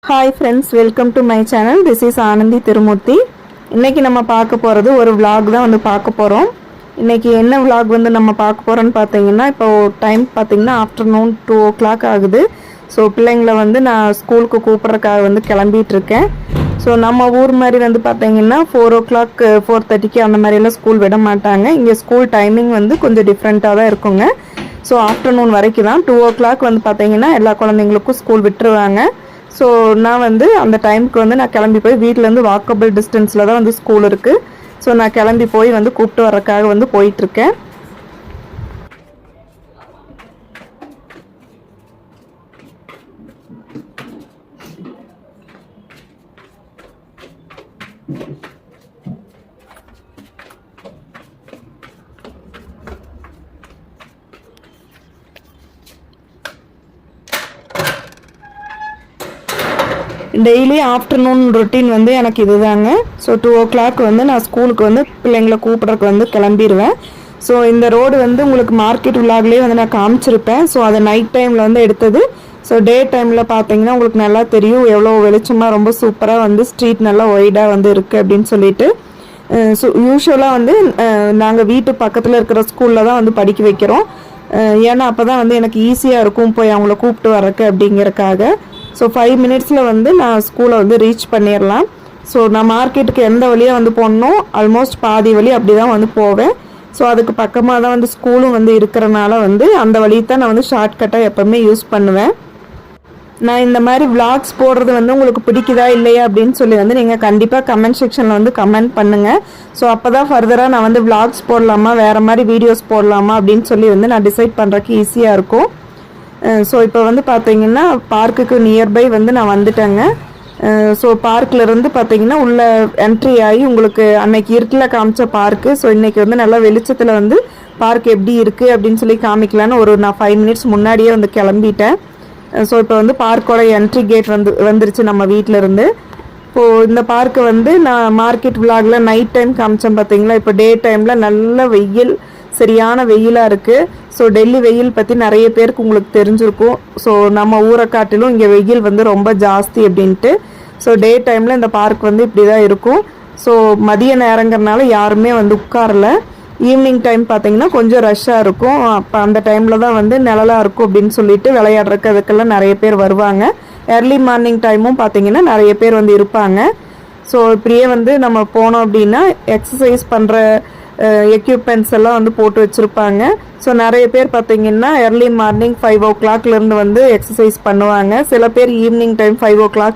Hi friends, welcome to my channel. This is Anandhi Thirumoorthy. இன்றைக்கி நம்ம பார்க்க போகிறது ஒரு vlog தான் வந்து பார்க்க போகிறோம். இன்றைக்கி என்ன vlog வந்து நம்ம பார்க்க போகிறோன்னு பார்த்தீங்கன்னா, இப்போ டைம் பார்த்தீங்கன்னா ஆஃப்டர்நூன் 2 o'clock ஆகுது. ஸோ பிள்ளைங்களை வந்து நான் ஸ்கூலுக்கு கூப்பிட்றதுக்காக வந்து கிளம்பிகிட்ருக்கேன். ஸோ நம்ம ஊர் மாதிரி வந்து பார்த்தீங்கன்னா 4 o'clock 4:30க்கு அந்த மாதிரியெல்லாம் ஸ்கூல் விட மாட்டாங்க. இங்கே ஸ்கூல் டைமிங் வந்து கொஞ்சம் டிஃப்ரெண்ட்டாக தான் இருக்குங்க. ஸோ ஆஃப்டர்நூன் வரைக்கும் தான் 2 o'clock வந்து பார்த்தீங்கன்னா எல்லா குழந்தைங்களுக்கும் ஸ்கூல் விட்டுருவாங்க. ஸோ நான் வந்து அந்த டைமுக்கு வந்து நான் கிளம்பி போய் வீட்டிலேருந்து வாக்கபிள் டிஸ்டன்ஸில் தான் வந்து ஸ்கூல் இருக்குது. ஸோ நான் கிளம்பி போய் வந்து கூப்பிட்டு வர்றதுக்காக வந்து போயிட்டுருக்கேன். டெய்லி ஆஃப்டர்நூன் ரொட்டீன் வந்து எனக்கு இதுதாங்க. ஸோ 2 o'clock வந்து நான் ஸ்கூலுக்கு வந்து பிள்ளைங்களை கூப்பிட்றதுக்கு வந்து கிளம்பிடுவேன். ஸோ இந்த ரோடு வந்து உங்களுக்கு மார்க்கெட் விலாக்லேயே வந்து நான் காமிச்சிருப்பேன். ஸோ அது நைட் டைமில் வந்து எடுத்தது. ஸோ டே டைமில் பார்த்தீங்கன்னா உங்களுக்கு நல்லா தெரியும் எவ்வளோ வெளிச்சமாக ரொம்ப சூப்பராக வந்து ஸ்ட்ரீட் நல்லா ஒய்டாக வந்து இருக்குது அப்படின்னு சொல்லிட்டு. ஸோ யூஸ்வலாக வந்து நாங்கள் வீட்டு பக்கத்தில் இருக்கிற ஸ்கூலில் தான் வந்து படிக்க வைக்கிறோம். ஏன்னா அப்போ தான் வந்து எனக்கு ஈஸியாக இருக்கும் போய் அவங்கள கூப்பிட்டு வர்றக்கு அப்படிங்கிறக்காக. ஸோ 5 minutesல வந்து நான் ஸ்கூலை வந்து ரீச் பண்ணிடலாம். ஸோ நான் மார்க்கெட்டுக்கு எந்த வழியாக வந்து போடணும், ஆல்மோஸ்ட் பாதி வழி அப்படி தான் வந்து போவேன். ஸோ அதுக்கு பக்கமாக தான் வந்து ஸ்கூலும் வந்து இருக்கிறனால வந்து அந்த வழியை தான் நான் வந்து ஷார்ட்கட்டாக எப்போவுமே யூஸ் பண்ணுவேன். நான் இந்த மாதிரி vlogs போடுறது வந்து உங்களுக்கு பிடிக்குதா இல்லையா அப்படின்னு சொல்லி வந்து நீங்கள் கண்டிப்பாக கமெண்ட் செக்ஷனில் வந்து கமெண்ட் பண்ணுங்கள். ஸோ அப்போ தான் ஃபர்தராக நான் வந்து vlogs போடலாமா வேறு மாதிரி வீடியோஸ் போடலாமா அப்படின்னு சொல்லி வந்து நான் டிசைட் பண்ணுறதுக்கு ஈஸியாக இருக்கும். ஸோ இப்போ வந்து பார்த்தீங்கன்னா பார்க்குக்கு நியர்பை வந்து நான் வந்துட்டேங்க. ஸோ பார்க்கிலேருந்து பார்த்தீங்கன்னா உள்ளே என்ட்ரி ஆகி உங்களுக்கு அன்னைக்கு இருட்டில் காமிச்ச பார்க்கு. ஸோ இன்றைக்கி வந்து நல்லா வெளிச்சத்தில் வந்து பார்க் எப்படி இருக்குது அப்படின்னு சொல்லி காமிக்கலான்னு நான் 5 minutes முன்னாடியே வந்து கிளம்பிட்டேன். ஸோ இப்போ வந்து பார்க்கோட என்ட்ரி கேட் வந்துருச்சு நம்ம வீட்டிலேருந்து. இப்போது இந்த பார்க்கை வந்து நான் மார்க்கெட் விலாகில் நைட் டைம் காமிச்சேன் பார்த்தீங்களா. இப்போ டே டைமில் நல்ல வெயில், சரியான வெயிலாக இருக்குது. ஸோ டெல்லி வெயில் பற்றி நிறைய பேருக்கு உங்களுக்கு தெரிஞ்சிருக்கும். ஸோ நம்ம ஊரை காட்டிலும் இங்கே வெயில் வந்து ரொம்ப ஜாஸ்தி அப்படின்ட்டு. ஸோ டே டைமில் இந்த பார்க் வந்து இப்படி தான் இருக்கும். ஸோ மதிய நேரங்கிறனால யாருமே வந்து உட்காரல. ஈவினிங் டைம் பார்த்தீங்கன்னா கொஞ்சம் ரஷ்ஷாக இருக்கும். அப்போ அந்த டைமில் தான் வந்து நிழலாக இருக்கும் அப்படின்னு சொல்லிட்டு விளையாடுறதுக்கு அதுக்கெல்லாம் நிறைய பேர் வருவாங்க. ஏர்லி மார்னிங் டைமும் பார்த்தீங்கன்னா நிறைய பேர் வந்து இருப்பாங்க. ஸோ இப்படியே வந்து நம்ம போனோம் அப்படின்னா எக்ஸசைஸ் பண்ணுற எக்யூப்மெண்ட்ஸ் எல்லாம் வந்து போட்டு வச்சுருப்பாங்க. ஸோ நிறைய பேர் பார்த்தீங்கன்னா ஏர்லி மார்னிங் 5 o'clockலேருந்து வந்து எக்ஸசைஸ் பண்ணுவாங்க. சில பேர் ஈவினிங் டைம் 5 o'clock